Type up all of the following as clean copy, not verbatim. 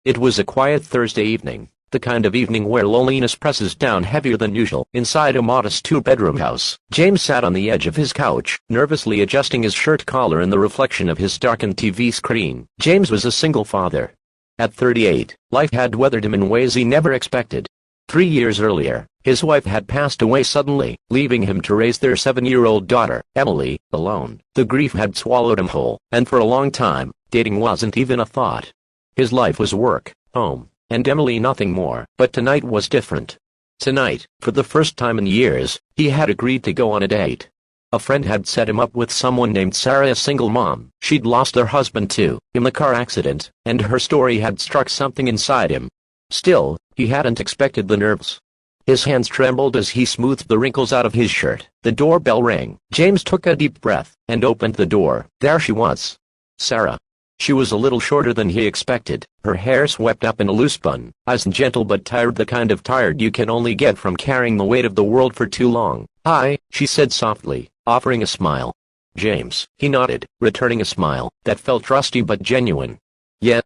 It was a quiet Thursday evening, the kind of evening where loneliness presses down heavier than usual. Inside a modest two-bedroom house, James sat on the edge of his couch, nervously adjusting his shirt collar in the reflection of his darkened TV screen. James was a single father. At 38, life had weathered him in ways he never expected. 3 years earlier, his wife had passed away suddenly, leaving him to raise their 7-year-old daughter, Emily, alone. The grief had swallowed him whole, and for a long time, dating wasn't even a thought. His life was work, home, and Emily, nothing more. But tonight was different. Tonight, for the first time in years, he had agreed to go on a date. A friend had set him up with someone named Sarah, a single mom. She'd lost her husband too, in the car accident, and her story had struck something inside him. Still, he hadn't expected the nerves. His hands trembled as he smoothed the wrinkles out of his shirt. The doorbell rang. James took a deep breath, and opened the door. There she was. Sarah. She was a little shorter than he expected, her hair swept up in a loose bun, eyes gentle but tired, the kind of tired you can only get from carrying the weight of the world for too long. "Hi," she said softly, offering a smile. James, he nodded, returning a smile that felt rusty but genuine. "Yeah.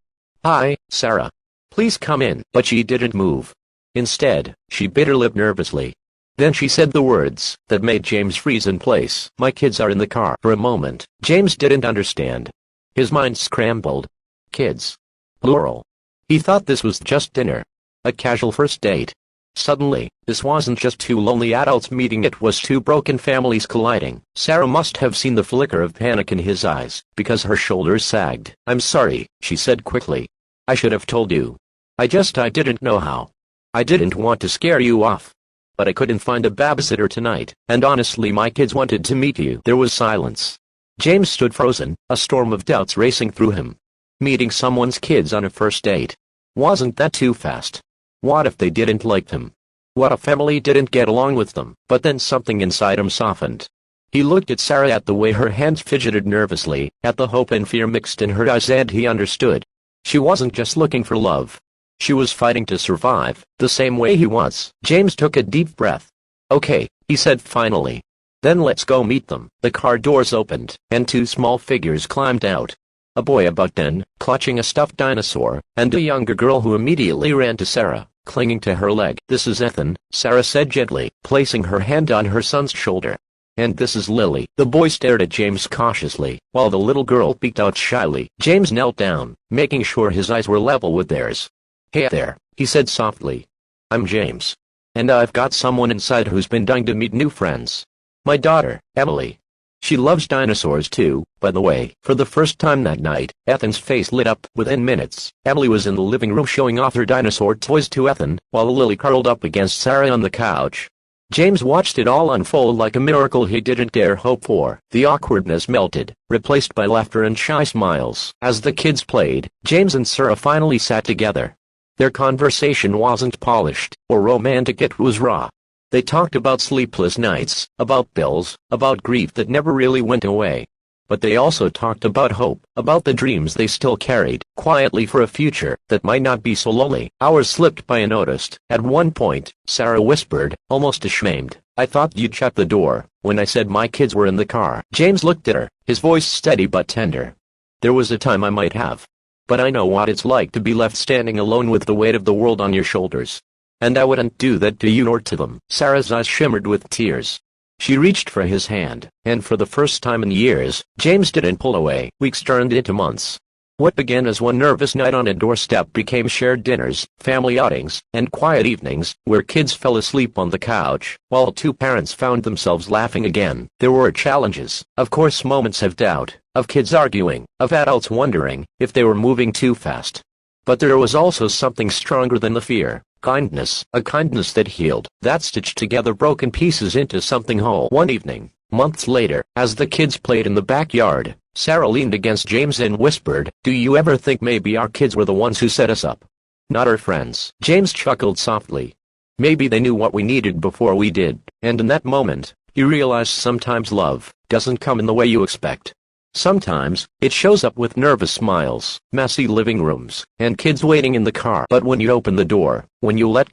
Hi, Sarah. Please come in." But she didn't move. Instead, she bit her lip nervously. Then she said the words that made James freeze in place. "My kids are in the car." For a moment, James didn't understand. His mind scrambled. Kids. Plural. He thought this was just dinner. A casual first date. Suddenly, this wasn't just two lonely adults meeting, it was two broken families colliding. Sarah must have seen the flicker of panic in his eyes, because her shoulders sagged. "I'm sorry," she said quickly. "I should have told you. I didn't know how. I didn't want to scare you off. But I couldn't find a babysitter tonight, and honestly my kids wanted to meet you." There was silence. James stood frozen, a storm of doubts racing through him. Meeting someone's kids on a first date. Wasn't that too fast? What if they didn't like him? What if Emily didn't get along with them? But then something inside him softened. He looked at Sarah, at the way her hands fidgeted nervously, at the hope and fear mixed in her eyes, and he understood. She wasn't just looking for love. She was fighting to survive, the same way he was. James took a deep breath. "Okay," he said finally. "Then let's go meet them." The car doors opened, and two small figures climbed out. A boy about 10, clutching a stuffed dinosaur, and a younger girl who immediately ran to Sarah, clinging to her leg. "This is Ethan," Sarah said gently, placing her hand on her son's shoulder. "And this is Lily." The boy stared at James cautiously, while the little girl peeked out shyly. James knelt down, making sure his eyes were level with theirs. "Hey there," he said softly. "I'm James. And I've got someone inside who's been dying to meet new friends. My daughter, Emily. She loves dinosaurs too, by the way." For the first time that night, Ethan's face lit up. Within minutes, Emily was in the living room showing off her dinosaur toys to Ethan, while Lily curled up against Sarah on the couch. James watched it all unfold like a miracle he didn't dare hope for. The awkwardness melted, replaced by laughter and shy smiles. As the kids played, James and Sarah finally sat together. Their conversation wasn't polished or romantic, it was raw. They talked about sleepless nights, about bills, about grief that never really went away. But they also talked about hope, about the dreams they still carried, quietly, for a future that might not be so lonely. Hours slipped by unnoticed. At one point, Sarah whispered, almost ashamed, "I thought you'd shut the door when I said my kids were in the car." James looked at her, his voice steady but tender. "There was a time I might have. But I know what it's like to be left standing alone with the weight of the world on your shoulders. And I wouldn't do that to you nor to them." Sarah's eyes shimmered with tears. She reached for his hand, and for the first time in years, James didn't pull away. Weeks turned into months. What began as one nervous night on a doorstep became shared dinners, family outings, and quiet evenings, where kids fell asleep on the couch, while two parents found themselves laughing again. There were challenges, of course, moments of doubt, of kids arguing, of adults wondering if they were moving too fast. But there was also something stronger than the fear. Kindness, a kindness that healed, that stitched together broken pieces into something whole. One evening, months later, as the kids played in the backyard, Sarah leaned against James and whispered, "Do you ever think maybe our kids were the ones who set us up? Not our friends?" James chuckled softly. "Maybe they knew what we needed before we did." And in that moment, he realized sometimes love doesn't come in the way you expect. Sometimes, it shows up with nervous smiles, messy living rooms, and kids waiting in the car. But when you open the door, when you let